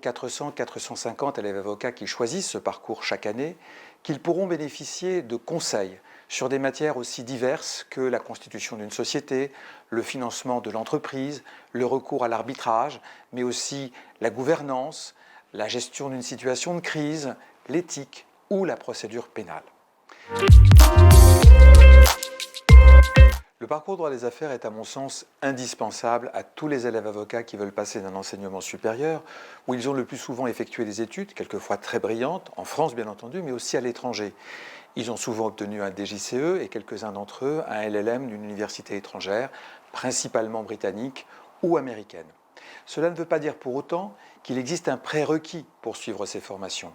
400-450 élèves avocats qui choisissent ce parcours chaque année qu'ils pourront bénéficier de conseils sur des matières aussi diverses que la constitution d'une société, le financement de l'entreprise, le recours à l'arbitrage, mais aussi la gouvernance, la gestion d'une situation de crise, l'éthique ou la procédure pénale. Le parcours droit des affaires est à mon sens indispensable à tous les élèves avocats qui veulent passer d'un enseignement supérieur où ils ont le plus souvent effectué des études, quelquefois très brillantes, en France bien entendu, mais aussi à l'étranger. Ils ont souvent obtenu un DJCE et quelques-uns d'entre eux un LLM d'une université étrangère, principalement britannique ou américaine. Cela ne veut pas dire pour autant qu'il existe un prérequis pour suivre ces formations.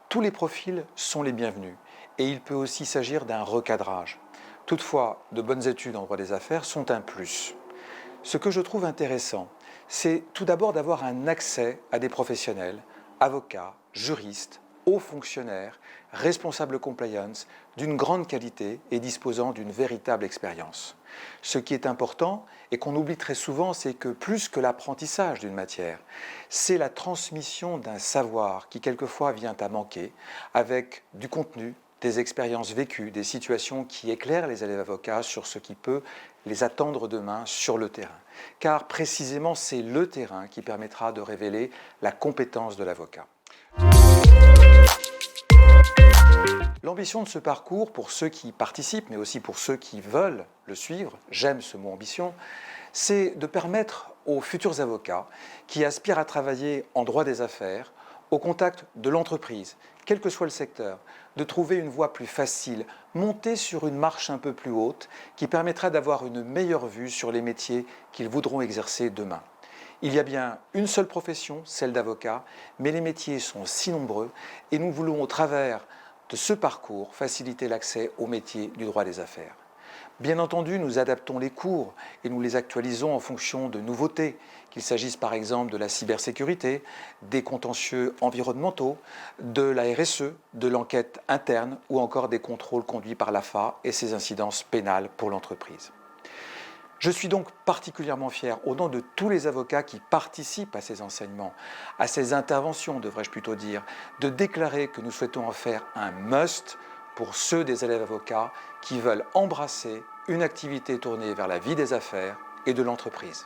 Tous les profils sont les bienvenus et il peut aussi s'agir d'un recadrage. Toutefois, de bonnes études en droit des affaires sont un plus. Ce que je trouve intéressant, c'est tout d'abord d'avoir un accès à des professionnels, avocats, juristes, hauts fonctionnaires, responsables compliance, d'une grande qualité et disposant d'une véritable expérience. Ce qui est important et qu'on oublie très souvent, c'est que plus que l'apprentissage d'une matière, c'est la transmission d'un savoir qui quelquefois vient à manquer avec du contenu, des expériences vécues, des situations qui éclairent les élèves avocats sur ce qui peut les attendre demain sur le terrain. Car précisément, c'est le terrain qui permettra de révéler la compétence de l'avocat. L'ambition de ce parcours, pour ceux qui y participent, mais aussi pour ceux qui veulent le suivre, j'aime ce mot ambition, c'est de permettre aux futurs avocats qui aspirent à travailler en droit des affaires, au contact de l'entreprise, quel que soit le secteur, de trouver une voie plus facile, monter sur une marche un peu plus haute, qui permettra d'avoir une meilleure vue sur les métiers qu'ils voudront exercer demain. Il y a bien une seule profession, celle d'avocat, mais les métiers sont si nombreux et nous voulons au travers de ce parcours faciliter l'accès aux métiers du droit des affaires. Bien entendu, nous adaptons les cours et nous les actualisons en fonction de nouveautés, qu'il s'agisse par exemple de la cybersécurité, des contentieux environnementaux, de la RSE, de l'enquête interne ou encore des contrôles conduits par l'AFA et ses incidences pénales pour l'entreprise. Je suis donc particulièrement fier, au nom de tous les avocats qui participent à ces enseignements, à ces interventions, devrais-je plutôt dire, de déclarer que nous souhaitons en faire un must pour ceux des élèves avocats qui veulent embrasser une activité tournée vers la vie des affaires et de l'entreprise.